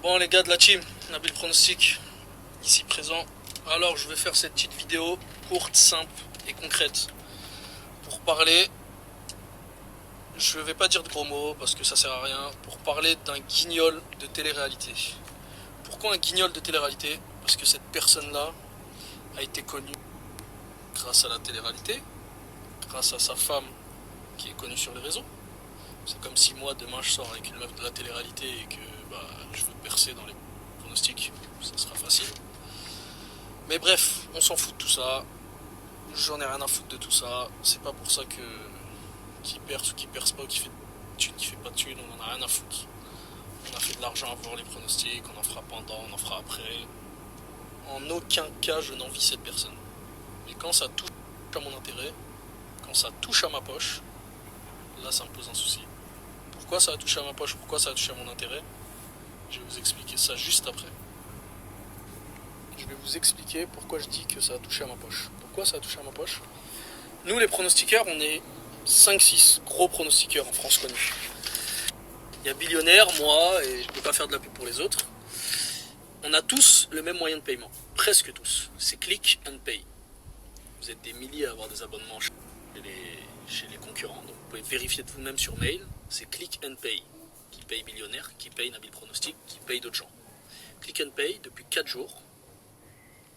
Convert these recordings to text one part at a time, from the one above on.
Bon les gars de la team, Nabil Pronostic, ici présent. Alors je vais faire cette petite vidéo courte, simple et concrète pour parler, je vais pas dire de gros mots parce que ça sert à rien, pour parler d'un guignol de télé-réalité. Pourquoi un guignol de télé-réalité? Parce que cette personne-là a été connue grâce à la télé-réalité, grâce à sa femme qui est connue sur les réseaux. C'est comme si moi demain je sors avec une meuf de la télé-réalité et que je veux percer dans les pronostics, ça sera facile. Mais bref, on s'en fout de tout ça. J'en ai rien à foutre de tout ça. C'est pas pour ça que qui perce ou qui perce pas, ou qui fait de thunes, qui fait pas de thunes, on en a rien à foutre. On a fait de l'argent avant les pronostics, on en fera pendant, on en fera après. En aucun cas je n'envie cette personne. Mais quand ça touche à mon intérêt, quand ça touche à ma poche, là ça me pose un souci. Pourquoi ça a touché à ma poche, pourquoi ça a touché à mon intérêt? Je vais vous expliquer ça juste après. Je vais vous expliquer pourquoi je dis que ça a touché à ma poche. Pourquoi ça a touché à ma poche? Nous les pronostiqueurs, on est 5-6 gros pronostiqueurs en France connus. Il y a Billionnaire, moi, et je ne peux pas faire de la pub pour les autres. On a tous le même moyen de paiement. Presque tous. C'est Click and Pay. Vous êtes des milliers à avoir des abonnements chez les concurrents. Donc vous pouvez vérifier de vous-même sur mail. C'est Click and Pay. Qui paye Billionnaire, qui paye Nabil Pronostic, qui paye d'autres gens. Click and Pay, depuis 4 jours,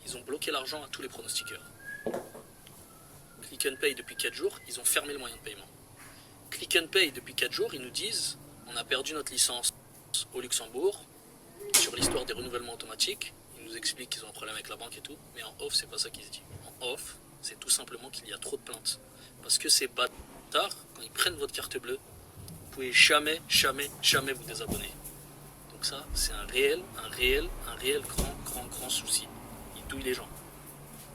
ils ont bloqué l'argent à tous les pronostiqueurs. Click and Pay, depuis 4 jours, ils ont fermé le moyen de paiement. Click and Pay, depuis 4 jours, ils nous disent on a perdu notre licence au Luxembourg sur l'histoire des renouvellements automatiques. Ils nous expliquent qu'ils ont un problème avec la banque et tout, mais en off, c'est pas ça qu'ils se disent. En off, c'est tout simplement qu'il y a trop de plaintes. Parce que ces bâtards, quand ils prennent votre carte bleue, vous pouvez jamais vous désabonner. Donc ça, c'est un réel grand souci. Ils douillent les gens.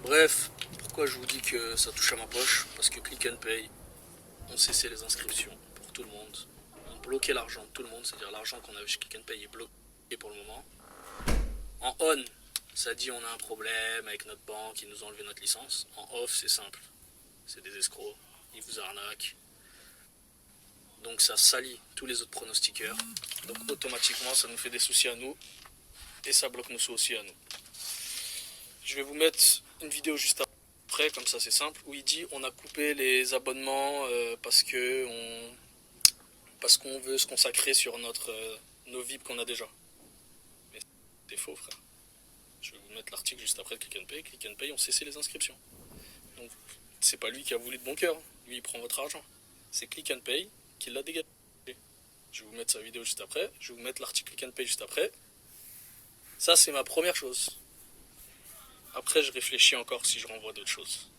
Bref, pourquoi je vous dis que ça touche à ma poche? Parce que Click and Pay ont cessé les inscriptions pour tout le monde. Ont bloqué l'argent de tout le monde, c'est-à-dire l'argent qu'on avait chez Click and Pay est bloqué pour le moment. En on, ça dit on a un problème avec notre banque, ils nous ont enlevé notre licence. En off, c'est simple. C'est des escrocs, ils vous arnaquent. Donc ça salit tous les autres pronostiqueurs. Donc automatiquement, ça nous fait des soucis à nous. Et ça bloque nos sous aussi à nous. Je vais vous mettre une vidéo juste après, comme ça c'est simple, où il dit on a coupé les abonnements parce qu'on veut se consacrer sur nos VIP qu'on a déjà. Mais c'est faux, frère. Je vais vous mettre l'article juste après de Click and Pay. Click and Pay ont cessé les inscriptions. Donc c'est pas lui qui a voulu de bon cœur. Lui il prend votre argent. C'est Click and Pay qui l'a dégagé. Je vais vous mettre sa vidéo juste après. Je vais vous mettre l'article Click and Pay juste après. Ça c'est ma première chose. Après je réfléchis encore si je renvoie d'autres choses.